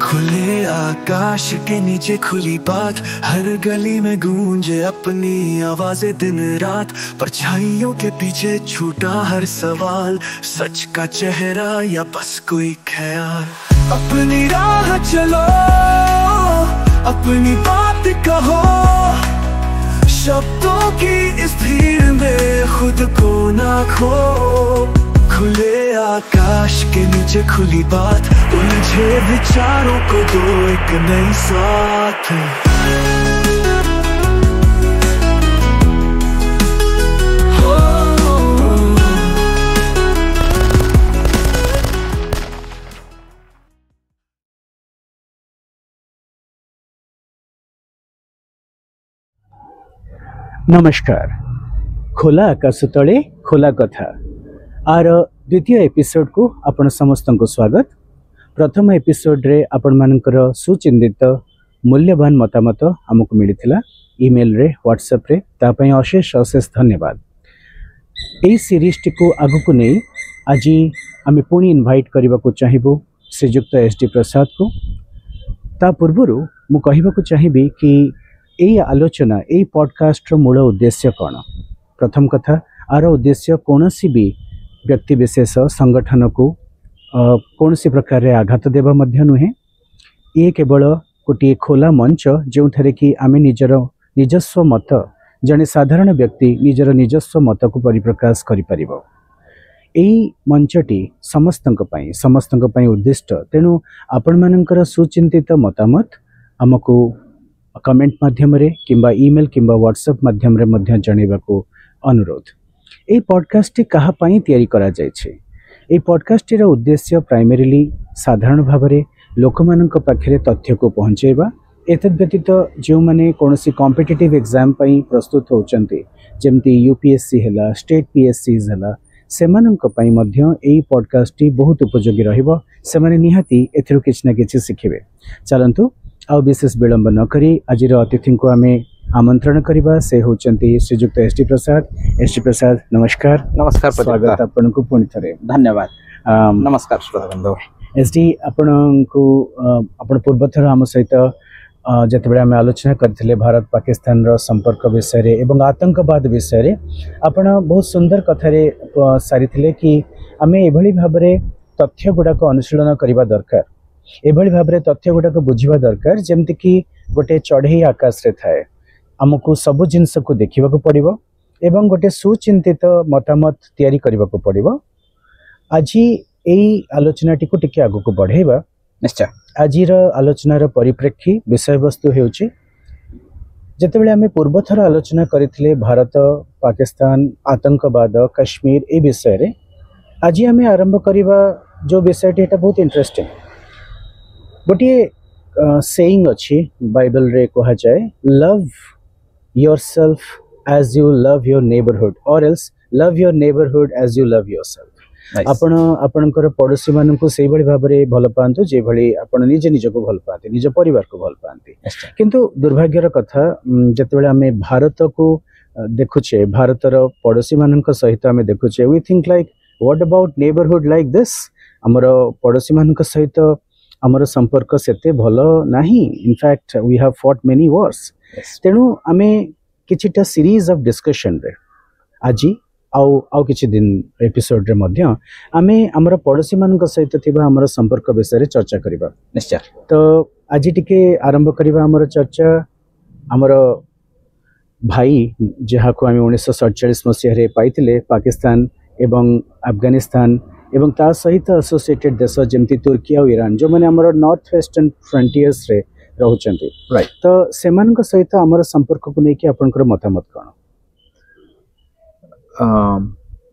खुले आकाश के नीचे खुली बात, हर गली में गूंजे अपनी आवाजें दिन रात। परछाइयों के पीछे छूटा हर सवाल, सच का चेहरा या बस कोई ख्याल। अपनी राह चलो, अपनी बात कहो, शब्दों की इस भीड़ में खुद को ना खो। खुले आकाश के नीचे खुली बात, उलझे विचारों को दो एक नई साथ। नमस्कार, खोला आकाश तले खोला कथा आर द्वितीय एपिसोड को आपण समस्त को स्वागत। प्रथम एपिसोड रे आपण मानकर सुचिंतित मूल्यवान मतामत आमको मिलता ईमेल रे व्हाट्सएप रे, तापई अशेष अशेष धन्यवाद। यही सीरीज टी को आगु को नहीं आज आम पुणी इनवाइट करने को चाहिए श्रीजुक्त एस.डी. प्रसाद को। ता पूर्वर मु कहबा को चाहिए कि यही आलोचना यही पॉडकास्ट मूल उद्देश्य कौन। प्रथम कथा, आर उद्देश्य कौन भी व्यक्ति विशेष संगठन को कौन सी प्रकार रे आघात देवा मध्य नुहे। ये केवल गोटे खोला मंच जो थे कि आम निजर निजस्व मत, जड़े साधारण व्यक्ति निजर निजस्व मत को परिप्रकाश करि। यही मंचटी समस्तंक पई उद्दिष्ट। तेणु आपण मानकर सुचिंतित मतामत आमको कमेंट माध्यम रे किंबा ईमेल किंबा व्हाट्सएप माध्यम रे मध्य जणेबा को अनुरोध। यही पॉडकास्ट कहा पाई तैयारी करा जायछे। यही पॉडकास्ट रा उद्देश्य प्राइमरीली साधारण भाव में लोक मानक पाखरे तथ्य को पहुँचेबा। एतद व्यतीत जो माने कोनोसी कॉम्पिटिटिव एग्जाम पई प्रस्तुत होचंती, जेमती यूपीएससी हैला, स्टेट पीएससीज हैला, सेमानंक पई मध्य एही पॉडकास्ट बहुत उपयोगी रहिबो। सेमाने निहाती एथिरु किछ ना किछ शिखिबे। चलंतु आउ विशेष विलंब न करी आजिर अतिथि को आम आमंत्रण करवा। से होचंती श्रीजुक्त एस.डी. प्रसाद। एस.डी. प्रसाद नमस्कार। नमस्कार, स्वागत आपन को पुणी थरे। धन्यवाद। नमस्कार श्रोता एस.डी. आपन को आपन पूर्वथर आम सहित जतबेले आम आलोचना करथिले भारत पाकिस्तान रो संपर्क विषय रे एवं आतंकवाद विषय रे आपन बहुत सुंदर कथारे सारिथिले कि आमे एभली भाबरे तथ्य गुडाक अनुशीलन करबा दरकार, एभली भाबरे तथ्य गुडाक बुझिबा दरकार जेमति कि गोटे चढ़ई आकाश रे थाए। आमको सबु जिनस को देखा पड़ो एवं गोटे सुचिंतित मतामत तैयारी करने को पड़ो। आज यही आलोचना टी को टिके आगु को बढ़ेबा। निश्चय आजिर आलोचनार परिप्रेक्षी विषय वस्तु हेउची, जेतेबेले आमे पूर्वथर आलोचना करथिले भारत पाकिस्तान आतंकवाद कश्मीर ए विषय रे, आज आमे आरंभ करिबा जो विषय टी एटा बहुत इंटरेस्टिंग। गोटे सेइंग अच्छी बाइबल रे कहा जाए, love yourself as you love your neighborhood or else love your neighborhood as you love yourself। आपण आपणकर पड़ोसी मान को से भली भाबरे भल पांतु जे भली आपण निज निज को भल पाते, निज परिवार को भल पाते। किंतु दुर्भाग्यर कथा जतबेले आमे भारत को देखुचे, भारतर पड़ोसी मान सहित आमे देखुचे, we think like what about neighbourhood like this. हमर पड़ोसी मान सहित हमर संपर्क सेते भल नाही। In fact we have fought many wars. तेणु आमे किछिटा सीरीज ऑफ डिस्कशन रे आज आउ किछि दिन एपिसोड रे मध्य आमे हमर पड़ोसी मानक सहित थिबा हमर संपर्क विषय रे चर्चा करिबा। निश्चय। तो आज टिके आरंभ करिबा हमर चर्चा। हमर भाई जहा को आमे 1947 मसिया रे पाइतिले पाकिस्तान एवं अफगानिस्तान एवं ता सहित एसोसिएटेड देश जेमती तुर्की और ईरान जो माने हमर नॉर्थ वेस्टर्न फ्रंटियर्स रे रहउचंती। राइट। तो सेमानक सहित हमर संपर्क को नेकी आपनकर मतामत कोन?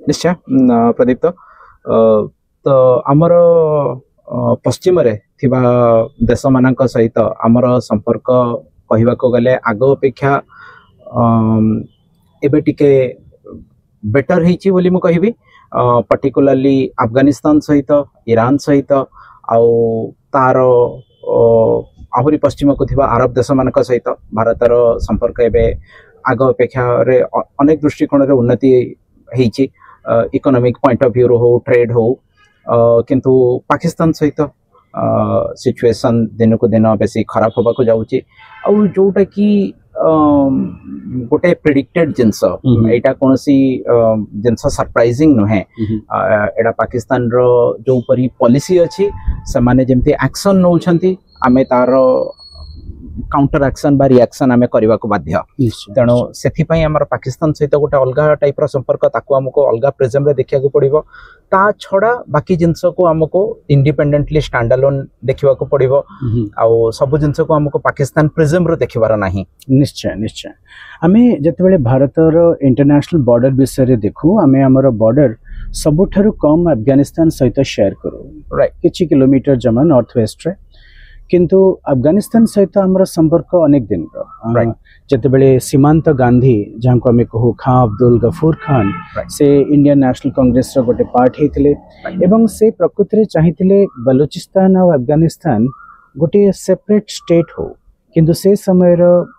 निश्चय प्रदीप्त। तो हमर पश्चिम रे थिबा देश मानक सहित हमर संपर्क कहिबा को गले आग अपेक्षा एबे टिके बेटर हेची बोली मु कहिबी। पर्टिकुलरली अफगानिस्तान सहित, ईरान सहित आउ तार आहुरी पश्चिम को थिबा अरब देश मानक सहित भारतर संपर्क एबे आग अपेक्षा रे अनेक दृष्टिकोण रे उन्नति हेची। इकोनॉमिक पॉइंट ऑफ व्यू हो, ट्रेड हो, किंतु पाकिस्तान सहित सिचुएशन दिन को दिन बेसी खराब होबा को जाउची आ जोटा कि गोटे प्रेडिक्टेड जिनस एटा कोनसी जिनस सरप्राइजिंग नुहे एटा पाकिस्तान रो जो परी पॉलिसी अछि से माने जेमती एक्शन नउछंती आमे तारो काउंटर एक्शन बा रिएक्शन आमे करबा को बाध्य तेणु सेथि पई हमर पाकिस्तान सहित गोटे अलगा टाइप रो संपर्क ताको हमको अलगा प्रिज्म रे देखिया को पड़िबो ता छड़ा बाकी जिंस को हमको इंडिपेंडेंटली स्टैंड अलोन देखिबा को पड़िबो आ सब जिंस को हमको पाकिस्तान प्रिज्म रो देखिबार नाही निश्चय निश्चय आमे जतबेले भारत रो इंटरनेशनल बॉर्डर विषय रे देखु आमे हमर बॉर्डर सबुठारु कम अफगानिस्तान सहित शेयर करू राइट किछि किलोमीटर जमा नॉर्थ वेस्ट रे किंतु अफगानिस्तान सहित आमर संपर्क अनेक दिन जितेबले सीमांत गांधी जहाँ को आम कहू खां अब्दुल गफूर खान से इंडियन नेशनल कांग्रेस रो गोटे पार्ट होते एवं से प्रकृति चाहिए बलूचिस्तान और अफगानिस्तान गोटे सेपरेट स्टेट हो किंतु से समय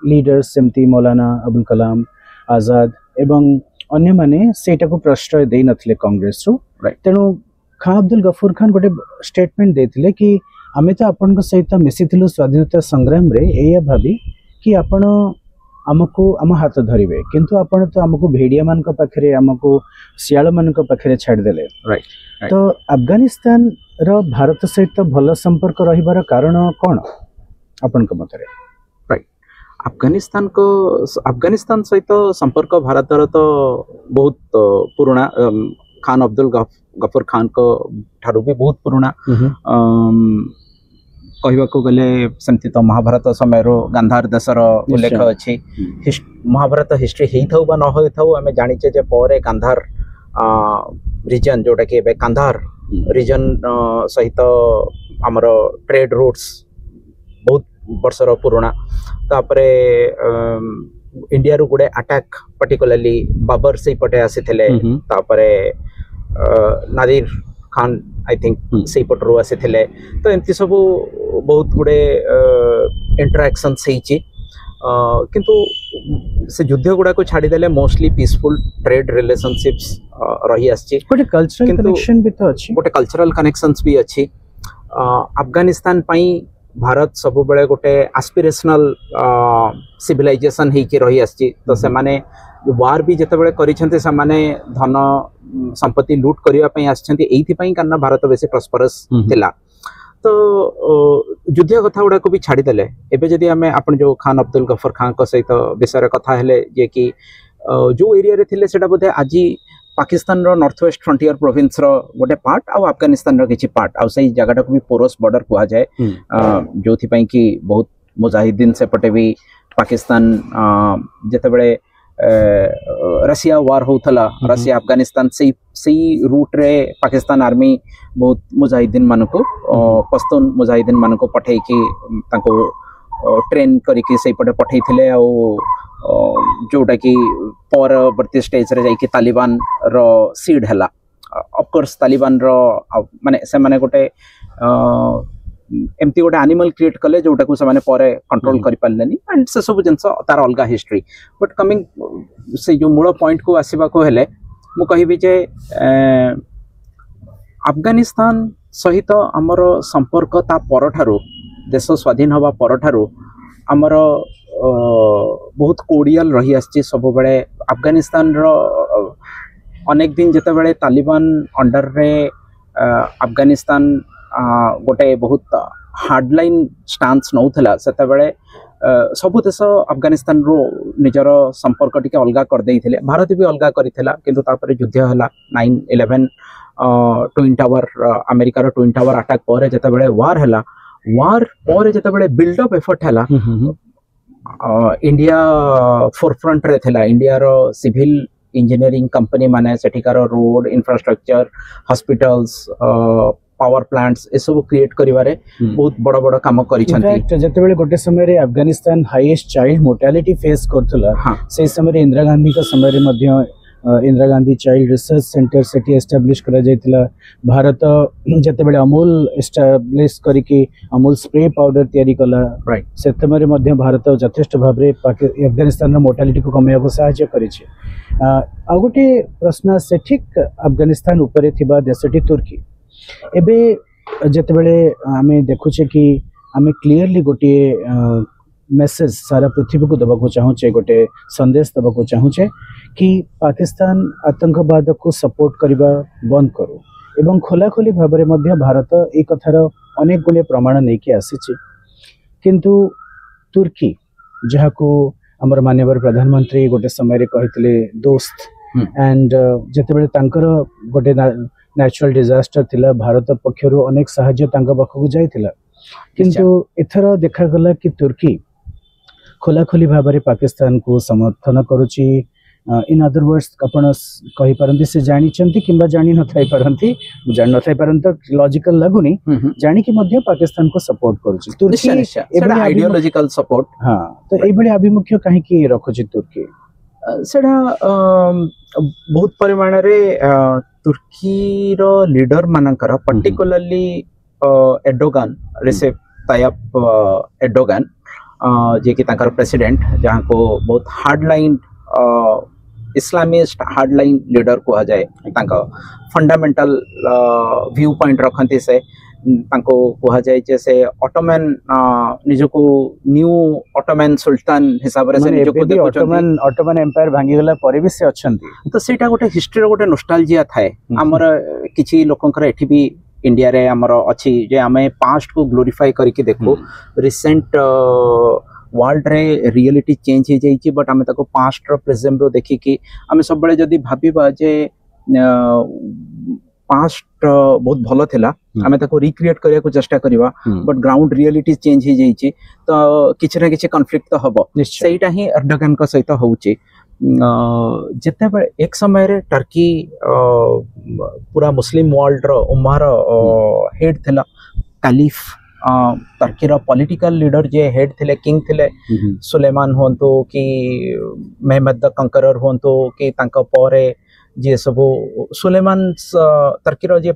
लीडर्स जमती मौलाना अबुल कलाम आजाद एवं अन्य माने सेटा को प्रश्रय दे नथिले कांग्रेस रो तेणु खां अब्दुल गफूर खान गोटे स्टेटमेंट देथिले कि आमे तो आपण सहित मिसिथिलु स्वाधीनता संग्राम रे एया भाबी कि आपण आमको आम हाथ धरिबे किंतु आपण तो आमको भेड़िया मान को पाखरे आमको सियाल मान को पाखरे छाड़ देले राइट तो अफगानिस्तान रो भारत सहित भलो संपर्क रहिबार कारण कोन आपण को मतरे राइट अफगानिस्तान सहित संपर्क भारत रो तो बहुत पुराना खान अब्दुल गफूर खान को ठारू भी बहुत पुराना कहवा को गले सेमती तो महाभारत समय रो गांधार देशर उल्लेख अच्छी महाभारत हिस्ट्री हेइथौ बा न होइथौ आमे जानिचे जे परे गांधार रीजन जोटा कि एबे गांधार रीजन सहित हमर ट्रेड रूट्स बहुत वर्षर पुराना तापरे इंडिया रो गुडे अटैक पर्टिकुलरली बाबर से पटे आसीथिले तापरे नादिर खान आई थिंक से पटरू आसीथिले तो एमती सब बहुत गुडे इंटरैक्शन सेइची किंतु से युद्ध गुडा को छाड़ी देले मोस्टली पीसफुल ट्रेड रिलेशनशिप्स रही आछि गोटे कल्चरल कनेक्शन भी तो अछि गोटे कल्चरल कनेक्शंस भी अछि अफगानिस्तान पई भारत सब बेले गोटे एस्पिरेशनल सिविलाइजेशन हे कि रही आछि तो से माने वार भी जते बेले करिसंते से माने धन संपत्ति लूट करिया पई आछंती एथि पई कारण भारत बेसी प्रॉस्परस थिला तो युद्ध कथा गुडा को भी छाड़ी देले एबे जदी हमें अपन जो खान अब्दुल गफूर खान को सहित विषय कथा हेले जे कि जो एरिया रे थिले सेटा बोधे आजी पाकिस्तान रो नॉर्थ वेस्ट फ्रंटियर प्रोविंस रो गोटे पार्ट आ अफगानिस्तान रो किछि पार्ट आ सही जगह को भी पोरस बॉर्डर कुआ जाए जोथि पई कि बहुत मुजाहिदीन से पटे भी पाकिस्तान जते बेले रशिया वार होथला रशिया अफगानिस्तान से रूट रे पाकिस्तान आर्मी बहुत मुजाहिदीन मान को पश्तून मुजाहिदीन मान को पठे कि तांको ट्रेन करिके से पटे पठै थिले आ जोटा कि परवर्ती स्टेज रे जाइके तालिबान रो सीड हला ऑफ कोर्स तालिबान रो माने से माने गोटे एमती गोटे एनिमल क्रिएट कले जोटा को से माने परे कंट्रोल करि पालेनी एंड से सब जिंस तार अलगा हिस्ट्री बट कमिंग से जो मूल पॉइंट को आसीबा को हेले मु कहिबी जे अफगानिस्तान सहित हमर संपर्क ता परठारु देश स्वाधीन हवा परठारु हमर बहुत कोडियल रही आछि सब बेले अफगानिस्तान रो अनेक दिन जते बेले तालिबान अंडर रे अफगानिस्तान गोटे बहुत हार्डलाइन स्टांस नौथला सेते बेले सबु देश अफगानिस्तान रो निजर संपर्क टिके अलगा कर देइथिले भारत भी अलगा करिथिला किंतु तापर युद्ध हला 9/11 ट्विन टावर अमेरिका रो ट्विन टावर अटैक परे जते बेले वार हला वार परे जते बेले बिल्ड अप एफर्ट हला इंडिया फोरफ्रंट रे थिला इंडिया रो सिविल इंजीनियरिंग कंपनी माने सेठिकार road infrastructure hospitals power plants ए सब क्रिएट करिवारे बहुत बड़ बड़ काम करि छथि इनफैक्ट जते बेले गोटे समय रे Afghanistan highest child mortality face करथला से समय रे इंदिरा गांधी का समय रे मध्य Indira Gandhi child research centre सेठी एस्टैब्लिश करा जायतिला भारत जते बेले अमूल एस्टैब्लिश करिके अमूल स्प्रे पाउडर तयारी कला राइट सेतमरे मध्य भारत जथेष्ट भाबरे अफगानिस्तान रो मोर्टालिटी को कमेयाबो सहायता करिछि आ गोटे प्रश्न से ठीक अफगानिस्तान ऊपर थिबा देशटी तुर्की एबे ଯେତେବେଳେ ଆମେ ଦେଖୁଛେ କି ଆମେ କ୍ଲିୟरली गोटे मेसेज सारा पृथ्वी को देवाक चाहूचे गोटे संदेश देवाक चाहूचे कि पाकिस्तान आतंकवाद को सपोर्ट करने बंद करू एवं खोला खोली भाव में भारत एक कथार अनेक गुणे प्रमाण नहीं कि आसी किंतु तुर्की जहाँ को आमर माननीय प्रधानमंत्री गोटे समय कहते दोस्त एंड जितेबाला तांकर गोटे नेचुरल डिजास्टर थिला भारत पक्षर अनेक साहाय्य पाखक जाइथिला किंतु एथर देखागला कि तुर्की खोला खोली भाव में पाकिस्तान को समर्थन करुची इन अदर वर्ड्स आपण कहि परंती से जानि चंती किंबा जानि न थाई परंती जानि न थाई परंत लॉजिकल लागुनी जानि कि मध्य पाकिस्तान को सपोर्ट करुची तुर्की एबे आइडियोलॉजिकल सपोर्ट हां तो ए बडी अभिमुख्य काहे कि रखुची तुर्की सेडा बहुत परिमाण रे तुर्की रो लीडर मानकर पर्टिकुलरली एर्डोगान रिसेप तायप एर्डोगान जे कि तांकर प्रेसिडेंट जहाँ को बहुत हार्डलाइन इस्लामिस्ट हार्डलाइन लीडर कहा जाए फंडामेंटल व्यू पॉइंट रखती से कहा जाए जैसे ऑटोमन निजको न्यू ऑटोमन सुल्तान हिसाब रे से निजको ऑटोमन एम्पायर भांगी गला पर भी से अछंती तो सेटा गोटे हिस्ट्री रो गोटे नॉस्टैल्जिया थाए हमर किछि लोकंकर एठी भी इंडिया रे हमर अछि जे हमें पास्ट को ग्लोरीफाई करके देखो रिसेंट वर्ल्ड रे रियलिटी चेंज हो जाइए बट आम पास्ट प्रेजेंट रो देखी कि आम सब बड़े जदि भाबिबा जे पास्ट बहुत भलो थिला आम रिक्रिएट करने को चेष्टा करवा बट ग्राउंड रियलिटी चेंज हो जाइए तो किसी ना किसी कन्फ्लिक्ट तो हम सेटा ही एर्डोगान का सहित होउची जिते बड़े एक समय रे टर्की पूरा मुस्लिम वर्ल्ड रो उम्मार हेड थिला कालिफ टर्की रो पॉलिटिकल लीडर जे हेड थिले किंग थिले सुलेमान होंतो कि मेहमद द कंकरर होंतो कि तांका परे जे सब सुलेमान टर्की रो जे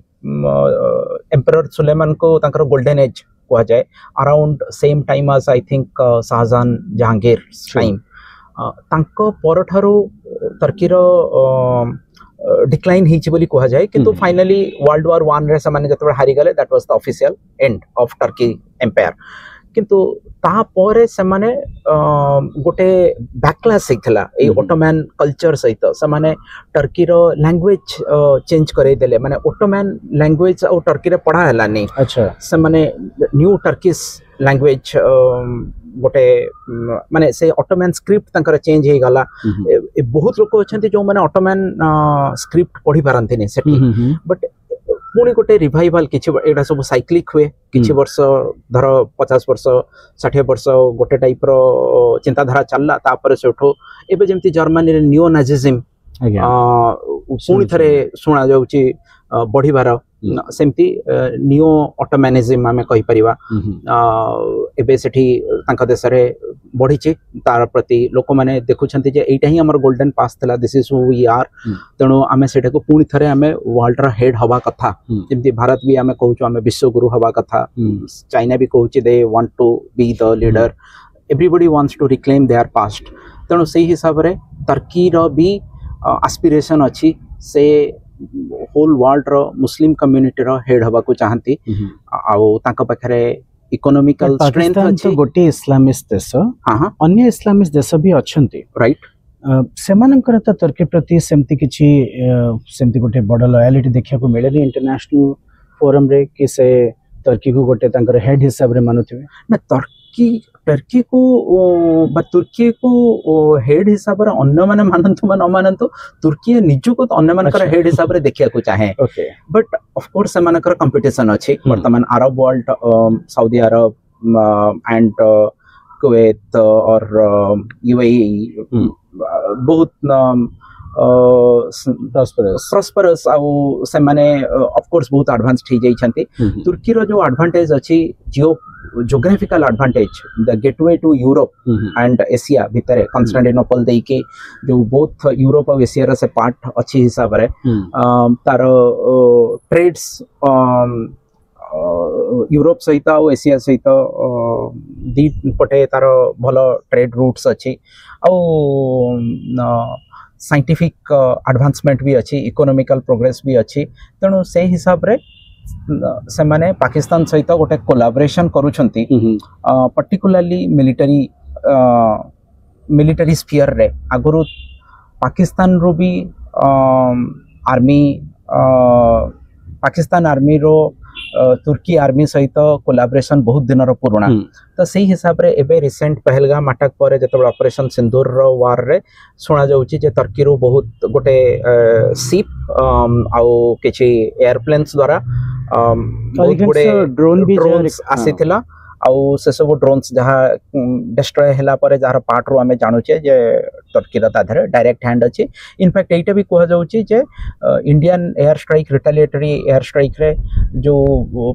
एम्परर सुलेमान को तांकर गोल्डन एज कहा जाए around same time as I think Shahjahan Jahangir time तांको परठारो टर्कीर डिक्लाइन हिच बोली कहा जाए किंतु फाइनली वर्ल्ड वार 1 रे समान जतबे हारि गले that was the official end of Turkey empire किंतु ता परे समाने गोटे बैकलैश हिथला ए ऑटोमन कल्चर सहित समाने टर्की रो लैंग्वेज चेंज करे देले माने ऑटोमन लैंग्वेज और टर्की रे पढ़ा हला नहीं अच्छा समाने न्यू टर्किश लैंग्वेज गोटे माने से ऑटोमन स्क्रिप्ट तंकर चेंज हे गला बहुत लोक अछंती जो माने ऑटोमन स्क्रिप्ट पढ़ी पारंती ने सेठी बट पुणी गोटे रिवाइवल किछि एटा सब साइक्लिक हुए किछि वर्ष धर 50 वर्ष 60 वर्ष गोटे टाइप रो चिंताधारा चलला तापर से उठो एबे जेमती जर्मनी रे नियो नाजिज्म पुणी थरे सुना जाउची बढ़िबार सेमती नियो ऑटोमैनिज्म आमे कहि परिबा एबे सेठी तांका देश रे बढ़ीची तार प्रति लोक माने देखुछंती जे एटा ही हमर गोल्डन पास थला this is who we are तणो आमे सेटा को पुणी थरे आमे वर्ल्ड रा हेड हवा कथा जेमती भारत भी आमे कहूछु आमे विश्व गुरु हवा कथा चाइना भी कहूची they want to be the leader everybody wants to reclaim their past तणो सेही हिसाब रे टर्की रो भी एस्पिरेशन अछि से होल वर्ल्ड रो मुस्लिम कम्युनिटी रो हेड हवा को चाहती आउ तांका पाखरे इकोनॉमिकल स्ट्रेंथ अछि तो गोटे इस्लामिस्ट देश हां अन्य इस्लामिस्ट देश भी अछंती राइट सेमानकर त तुर्की प्रति सेमती किछि सेमती गोटे बड़ लॉयलिटी देखिया को मिले इंटरनेशनल फोरम रे कि से तुर्की को गोटे तांकर हेड हिसाब रे मानुथिबे ना टर्की को हेड हिसाब रे अन्य माने मानंतु मान अमानंतु तुर्की निजु को अन्य मानकर हेड हिसाब रे देखिया को चाहे बट ऑफ कोर्स मानकर कंपटीशन अछि वर्तमान Arab world Saudi Arab and Kuwait और यूएई बहुत प्रॉस्परस आउ से माने ऑफ कोर्स बहुत एडवांस्ड हो जाइछंती तुर्की रो जो एडवांटेज अछि geographical advantage the gateway to Europe and Asia भितर कॉन्स्टेंटिनोपल देई के जो बोथ यूरोप और एशिया रा से पार्ट अछि हिसाब रे तार ट्रेड्स यूरोप सहित और एशिया सहित दी पटे तार भलो ट्रेड रूट्स अछि आ साइंटिफिक एडवांसमेंट भी अच्छी इकोनॉमिकल प्रोग्रेस भी अच्छी तेणु से हिसाब रे से माने पाकिस्तान सहित गोटे कोलाबोरेशन करूछंती पर्टिकुलरली मिलिटरी स्फीयर रे आगुरु पाकिस्तान रो भी आर्मी पाकिस्तान आर्मी रो तुर्की आर्मी सहित कोलाबोरेशन बहुत दिन रो पुराना तो सही हिसाब रे एबे रिसेंट पहलगाम अटैक पर जतबे ऑपरेशन सिंदूर रो वार रे सुना जाउची जे तुर्की रो बहुत गोटे शिप आउ किछि एयरप्लेन्स द्वारा बहुत गुडे ड्रोन्स आसीथिला आउ से सब ड्रोन्स जहाँ डिस्ट्रॉय होला पर जार पार्ट रो आमे जानुचे जे तुर्की रा ताधरे डायरेक्ट हैंड अछि इनफैक्ट एटा भी कहा जाउची जे Indian air strike retaliatory air strike रे जो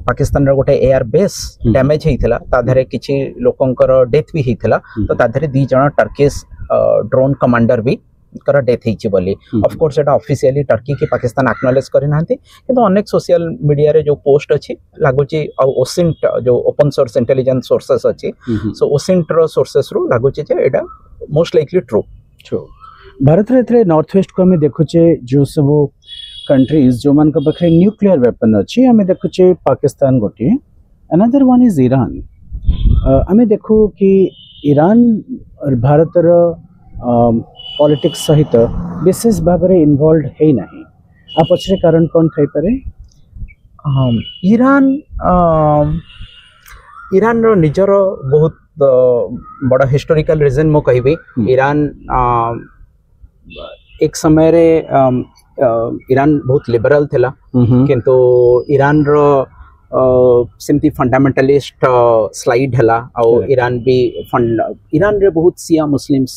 पाकिस्तान रा गोटे एयर बेस डैमेज हेइथिला ताधरे किछि लोकंकर डेथ भी हेइथिला तो ताधरे 2 जण टर्किश ड्रोन कमांडर भी कर डेथ हेइछि बोली of course Etah officially Turkey के पाकिस्तान एक्नॉलेज करि नांती किंतु अनेक सोशल मीडिया रे जो पोस्ट अछि लागुची ओसिंट जो ओपन सोर्स इंटेलिजेंस सोर्सेस अछि सो ओसिंट रो सोर्सेस रो लागुची जे एटा मोस्ट लाइकली ट्रू भारत रे नॉर्थ वेस्ट को हमें देखुचे जो सब कंट्रीज जो मान के पाखे न्यूक्लियर वेपन अछि हमें देखुचे पाकिस्तान गोटी अनदर वन इज ईरान हमें देखु कि ईरान और भारत रो पॉलिटिक्स सहित विशेष भाव में इन्वॉल्व है नहीं आ पछरे कारण कौन थई पारे ईरान रो निजर बहुत बड़ा हिस्टोरिकल रीजन मो कहबी ईरान एक समय रे ईरान बहुत लिबरल थिला किंतु ईरान रो सिमती फंडामेंटलिस्ट स्लाइड हला और ईरान भी ईरान रे बहुत सिया मुस्लिम्स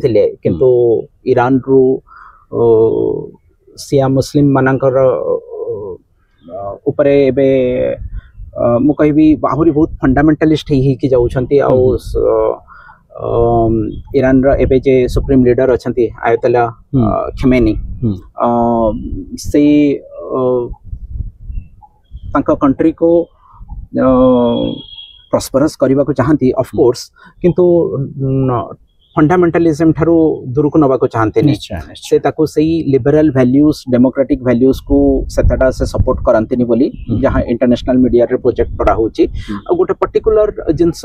थिले किंतु ईरान रू सिया मुस्लिम मानकर ऊपर एबे मु कहबी आहुरी बहुत फंडामेंटलिस्ट ही कि जाउछंती आ ईरान रो एबे जे सुप्रीम लीडर अछंती आयतुल्ला खमेनी से तांका कंट्री को प्रॉस्परस करबा को चाहती ऑफ कोर्स किंतु फंडामेंटलिज्म थारू दूर को नबा को चाहते नहीं से ताको सही लिबरल वैल्यूज डेमोक्रेटिक वैल्यूज को सेटाडा से सपोर्ट करंती नहीं बोली जहां इंटरनेशनल मीडिया रे प्रोजेक्ट करा होची गोटे पर्टिकुलर जिंस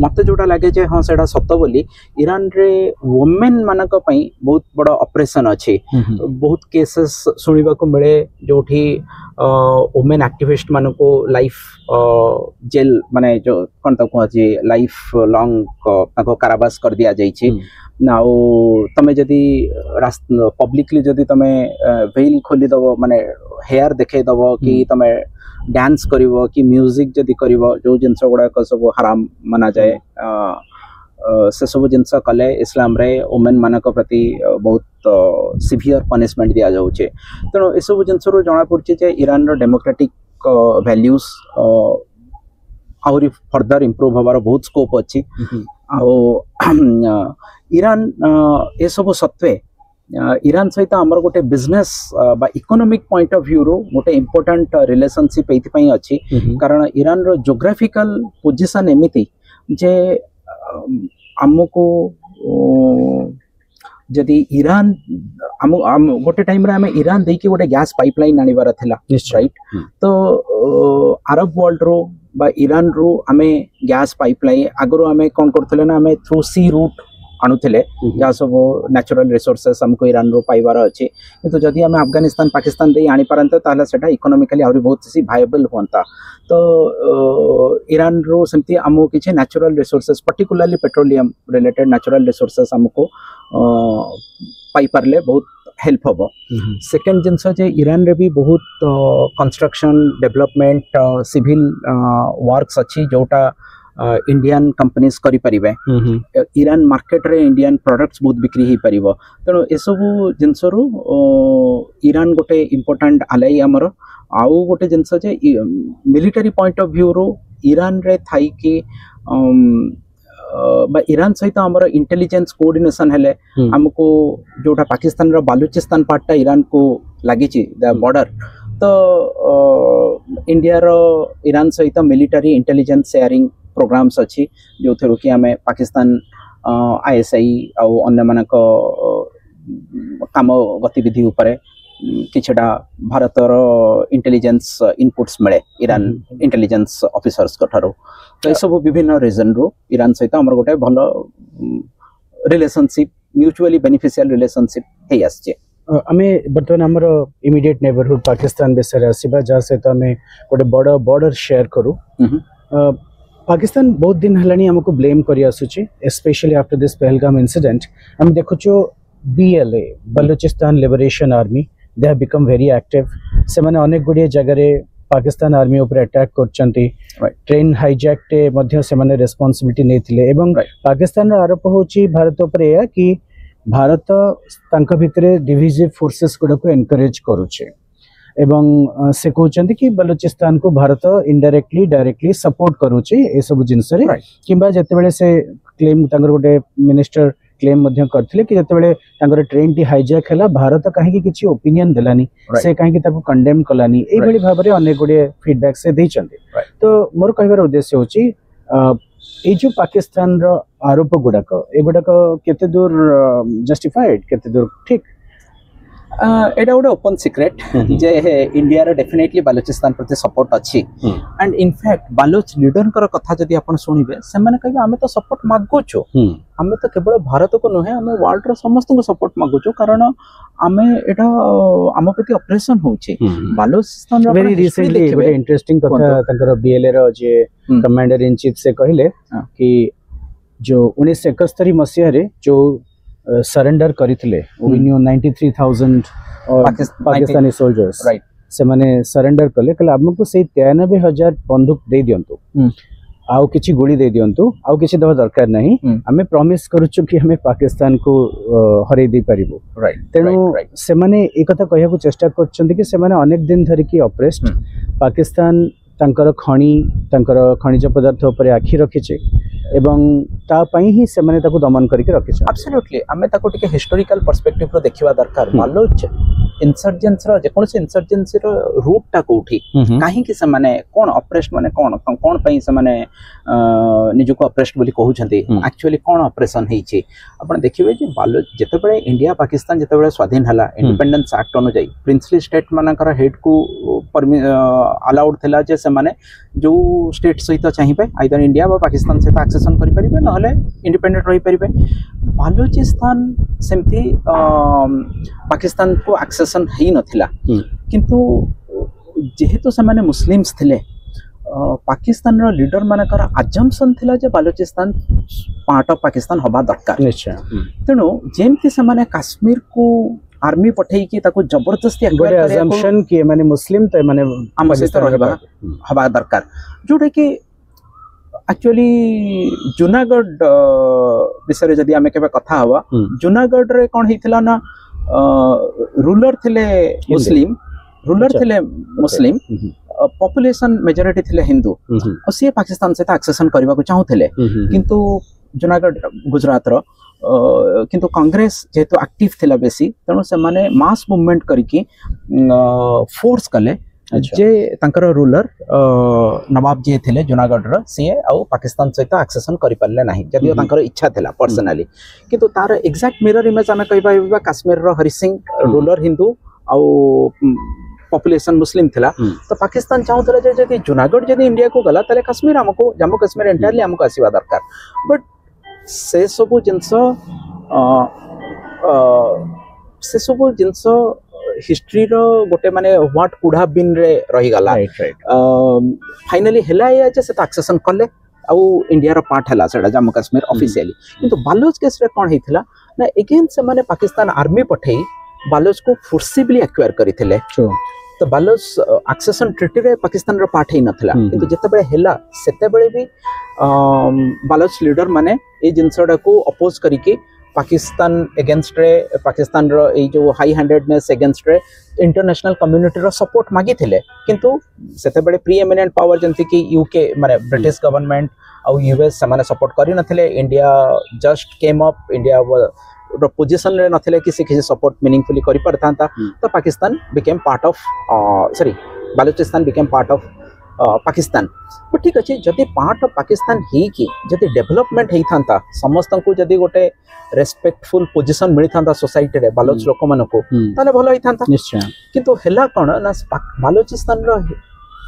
मते जोटा लागे जे हां सेडा सत्य बोली ईरान रे वुमेन मानक पई बहुत बड़ा ऑपरेशन अछि बहुत केसेस सुनिबा को मिले जोठी वुमेन एक्टिविस्ट मानक को लाइफ जेल माने जो कोन त कहछि लाइफ लॉन्ग ताको कारावास कर दिया जाई छी नाउ तमे जदी पब्लिकली जदी तमे वेल खोली दबो माने हेयर देखे दबो कि तमे डांस करिवो कि म्यूजिक जदी करिवो जो जिंस गुडा को सब हराम माना जाए से सब जिनस कले इस्लाम रे वुमेन मानक प्रति बहुत सिवियर पनिशमेंट दिया जाउछे तेणु ए सब जिनस रो जणा पड़छे जे ईरान रो डेमोक्रेटिक वैल्यूज आउरी फर्दर इंप्रूव होबार बहुत स्कोप अछि ईरान ए सब सत्वे ईरान सहित आमर गोटे बिजनेस बा इकोनॉमिक पॉइंट ऑफ व्यू रो गोटे इंपोर्टेंट रिलेशनशिप एथि पई अछि कारण ईरान रो ज्योग्राफिकल पोजीशन एमिति जे आमको जदि ईरान गोटे टाइम रे आमे ईरान देई कि गोटे गैस पाइपलाइन आनिबार थिला राइट तो अरब वर्ल्ड रो बा ईरान रो आमे गैस पाइपलाइन आगरो आमे कोन करथले ना आमे थ्रू सी रूट आणुथिले या सब नेचुरल रिसोर्सेस हमको ईरान रो पाइबार अछि किंतु जदि आमे अफगानिस्तान पाकिस्तान देई आनी पारंते ताले सेटा इकोनॉमिकली आउरी बहुत सी वायबल होंता तो ईरान रो सेमती हमको किछ natural resources particularly petroleum related natural resources हमको पाई परले बहुत हेल्प होबो सेकंड जिंस जे ईरान रे भी बहुत कंस्ट्रक्शन डेवलपमेंट सिविल वर्क्स अछि जोटा इंडियन कंपनीज करि परिबे ईरान मार्केट रे इंडियन प्रोडक्ट्स बहुत बिक्री ही परिबो तेनो ए सब जिंस रो ईरान गोटे इंपोर्टेंट अलाई हमर आउ गोटे जिंस जे मिलिटरी पॉइंट ऑफ व्यू रो ईरान रे थाई कि बा ईरान सहित हमर इंटेलिजेंस कोऑर्डिनेशन हेले हमको जोटा पाकिस्तान रो बालूचिस्तान पार्टा ईरान को लागि छि द बॉर्डर तो इंडिया रो ईरान सहित मिलिटरी इंटेलिजेंस शेयरिंग प्रोग्राम्स अच्छी जो थे कि आम पाकिस्तान आईएसआई आउ अन्य मानक काम गतिविधि उपरे किछटा भारतर इंटेलिजेंस इनपुट्स मिले ईरान इंटेलिजेंस ऑफिसर्स कठारो तो सब विभिन्न रीजन रो ईरान सहित हमर गोटे भलो रिलेशनशिप म्यूचुअली बेनिफिशियल रिलेशनशिप हे आछे आमे बर्तमान हमर इमीडिएट नेबरहुड पाकिस्तान बेसरे आसीबा जा सहित आमे गोटे बड़ बॉर्डर शेयर करू पाकिस्तान बहुत दिन हलानी हमको ब्लेम करी आसुची specially after this Pahalgam incident हम देखुचो BLA Balochistan liberation army they have become very active से माने अनेक गुडी जगह रे पाकिस्तान आर्मी ऊपर अटैक करचंती ट्रेन हाईजैक टे मध्य से माने रिस्पांसिबिलिटी नेथिले एवं पाकिस्तान रो आरोप होची भारत ऊपर या कि भारत तांका भितरे डिविजिव फोर्सेस गुडा को एनकरेज करूचे एवं से कहते कि बलूचिस्तान को भारत इनडायरेक्टली डायरेक्टली सपोर्ट करूचे ए सब जिनस रे किबा जतेबेले से क्लेम तांगर गोटे मिनिस्टर क्लेम मध्य करथिले कि जतेबेले तांगर ट्रेन टी हाईजैक हला भारत काहे कि किछि ओपिनियन देलानी से काहे कि ताको कंडेम कलानी ए भली भाबरे अनेक गुडे फीडबैक से दैचंती तो मोर कहबार उद्देश्य होची ए जो पाकिस्तान रो आरोप गुडाक ए गुडाक केते दूर जस्टिफाइड केते दूर ठीक एटा गोटे ओपन सिक्रेट जे इंडिया रो डेफिनेटली बालूचिस्तान प्रति सपोर्ट अच्छी एंड इनफैक्ट बालूच लीडर कर कथा जदि आपण सुनिबे से माने कहबे हमें तो सपोर्ट मागुचो हमें तो केवल भारत को नहे हमें वर्ल्ड रो समस्त को सपोर्ट मागुचो कारण हमें एटा आम प्रति ऑपरेशन होची बालूचिस्तान रो वेरी रिसेंटली गोटे इंटरेस्टिंग कथा तंकर BLA रो जे कमांडर इन चीफ से कहले कि जो 1971 मसिया रे जो सरेंडर करितले विन्यू 93,000 पाकिस्तानी सोल्जर्स राइट से माने सरेंडर कले कले हमको से 93,000 बंदूक दे दियंतु आउ किछि गोली दे दियंतु आउ किछि दवा दरकार नहीं हमें प्रॉमिस करूछु कि हमें पाकिस्तान को हरै दे परिबो राइट तेनु से माने ए कथा कहया को चेष्टा करछन्ती कि से माने अनेक दिन धरि की ऑपरेस्ट पाकिस्तान तांकर खनिज पदार्थ ऊपर आखि रखिचे एवं ता पई ही से माने ताको दमन करके रखिचे एब्सोल्युटली हमें ताको टिके हिस्टोरिकल पर्सपेक्टिव रो देखिबा दरकार बालूच इंसर्जेंस रो जे कोनसे इंसर्जेंसी रो रूट टा कोठी काहे कि से माने कोन ऑपरेशन माने कोन पई से माने निजो को ऑपरेशन बोली कहू छथि एक्चुअली कोन ऑपरेशन हेछि आपण देखिबे जे बालूच जते बळे इंडिया पाकिस्तान जते बळे स्वाधीन हला इंडिपेंडेंस एक्ट अनुसार प्रिंसली स्टेट मानकर हेड को अलाउड थिला जे से माने जो स्टेट सहित चाहिए आइदर इंडिया व पाकिस्तान सहित एक्सेसन करि परिबे नहले इंडिपेंडेंट रही परिबे बालूचिस्तान सेमती पाकिस्तान को एक्सेसन ही नथिला किंतु जेहेतु से माने मुस्लिम्स थिले पाकिस्तान रो लीडर मानकर अजम्पशन थिला जे बालूचिस्तान पार्ट ऑफ पाकिस्तान होबा दरकार निश्चय तेनु जेमती से माने कश्मीर को आर्मी पठेई की ताको जबरदस्ती अजम्पशन कि माने मुस्लिम त माने हम से तो रहबा हवा दरकार जोटे कि एक्चुअली जूनागढ़ विषय जदि आमे केबे कथा हवा जूनागढ़ रे कोन हितला ना रूलर थिले मुस्लिम पॉपुलेशन मेजॉरिटी थिले हिंदू और से पाकिस्तान से एक्सेसन करबा को चाहुथिले किंतु जूनागढ़ गुजरात रो किंतु कांग्रेस जेहेतु एक्टिव थिला बेसी तेणु से माने मास मूवमेंट करिकी फोर्स कले जे तांकर रूलर नवाब जे थिले जूनागढ़ रो से आउ पाकिस्तान सहित एक्सेसन करि परले नाही जदियो तांकर इच्छा थिला पर्सनली किंतु तार एग्जैक्ट मिरर इमेज आमे कहबा कश्मीर रो हरि सिंह रूलर हिंदू आउ पॉपुलेशन मुस्लिम थिला तो पाकिस्तान चाहुतले जे जदि जूनागढ़ जदि इंडिया को गला तले कश्मीर हमको जम्मू कश्मीर एंटायरली हमको आसीबा दरकार बट से सब जिनस हिस्ट्री रो गोटे माने व्हाट कुड हैव बीन रे रही गला फाइनली हेला या जे से एक्सेसन करले आउ इंडिया रो पार्ट हला सेडा जम्मू कश्मीर ऑफिशियली किंतु बालोच केस रे कोन हेथिला ना अगेन से माने पाकिस्तान आर्मी पठेई बालोच को फोर्सिबली एक्वायर करिथिले तो बालोच एक्सेसन ट्रीटी रे पाकिस्तान रो पार्ट ही नथला किंतु जते बेले हेला सेते बेले भी बालोच लीडर माने ए जिनसडा को अपोज करिके पाकिस्तान अगेंस्ट रे पाकिस्तान रो ए जो हाई हैंडेडनेस अगेंस्ट रे इंटरनेशनल कम्युनिटी रो सपोर्ट मागी थिले किंतु सेते बेले प्री एमिनेंट पावर जंती कि यूके माने ब्रिटिश गवर्नमेंट और यूएस से माने सपोर्ट करि नथिले India just came up India position रे नथिले कि से किसी सपोर्ट मीनिंगफुली करि परथांता तो Pakistan became part of Baluchistan became part of Pakistan but ठीक अच्छे जदि पार्ट ऑफ पाकिस्तान ही कि जदि डेवलपमेंट होता था समस्त को जदि गोटे रेस्पेक्टफुल पोजीशन मिलता था सोसाइटी रे बालोच लोक मान को ताले भलो होता निश्चय किंतु हेला कोन ना बालोचिस्तान रो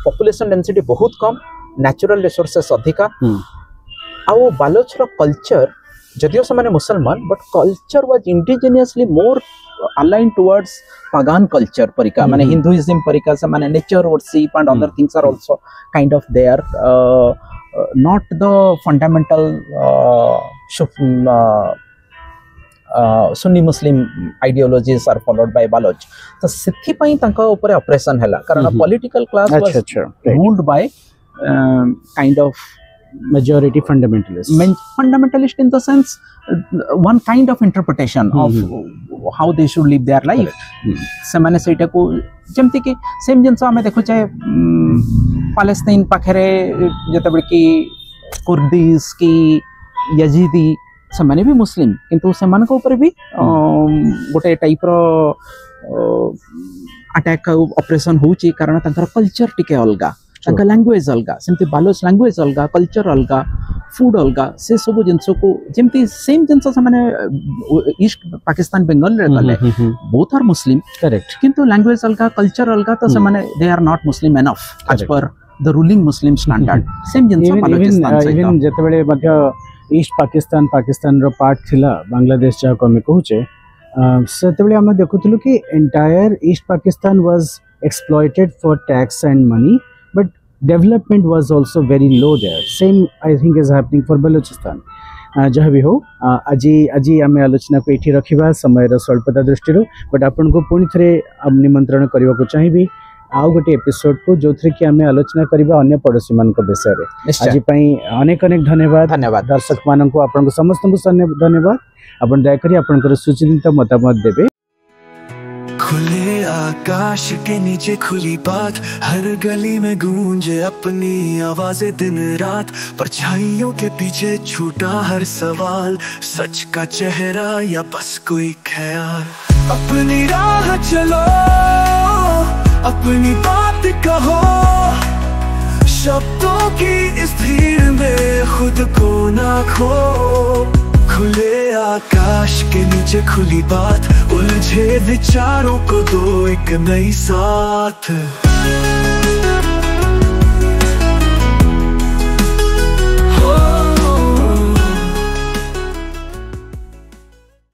पॉपुलेशन डेंसिटी बहुत कम नेचुरल रिसोर्सेस अधिका आउ बालोच रो कल्चर जदियो से माने मुसलमान but culture was indigenously more aligned towards pagan culture parika mane Hinduism parika se mane nature worship and other things are also kind of there not the fundamental Sunni Muslim ideologies are followed by Baloch so sethi pai tanka upare oppression hela karan political class was ruled by kind of majority fundamentalist in the sense one kind of interpretation of how they should live their life से माने सेटा को जेमति कि same जिनस हमें देखो चाहे Palestine पाखरे जते बड़ की कुर्दिस की यजीदी से माने भी मुस्लिम किंतु से मान को ऊपर भी गोटे टाइप रो अटैक ऑपरेशन होची कारण तंकर कल्चर टिके अलगा तंका लैंग्वेज अलगा सेमति बालोच लैंग्वेज अलगा कल्चर अलगा फूड अलगा से सब जिनस को जेमति सेम जिनस से माने ईस्ट पाकिस्तान बंगाल रे गले बोथ आर मुस्लिम करेक्ट किंतु लैंग्वेज अलगा कल्चर अलगा तो से माने they are not Muslim enough as per the ruling Muslim standard same जिनस बालोचिस्तान से इवन जते बेले मध्य ईस्ट पाकिस्तान रो पार्ट थिला बांग्लादेश जा को हम कहूचे सेते बेले हम देखुतलु कि entire east Pakistan was exploited for tax and money but development was also very low there same I think is happening for Balochistan जहाँ भी हो आज आम आलोचना को ये रखा समय स्वल्पता दृष्टि बट आपन को पुणी थे निमंत्रण करने को चाहिए आउ गोटे एपिसोड को जो थी कि आम आलोचना करबा अन्य पड़ोसी मान विषय में आज अनेक अनेक धन्यवाद दर्शक मान को आपन को समस्त को धन्यवाद आपन दयाकरी आपन सुचिंतित मतामत देवे खुले आकाश के नीचे खुली बात हर गली में गूंजे अपनी आवाजें दिन रात परछाइयों के पीछे छूटा हर सवाल सच का चेहरा या बस कोई ख्याल अपनी राह चलो अपनी बात कहो शब्दों की इस भीड़ में खुद को ना खो खुले आकाश के नीचे खुली बात उलझे विचारों को दो एक नई साथ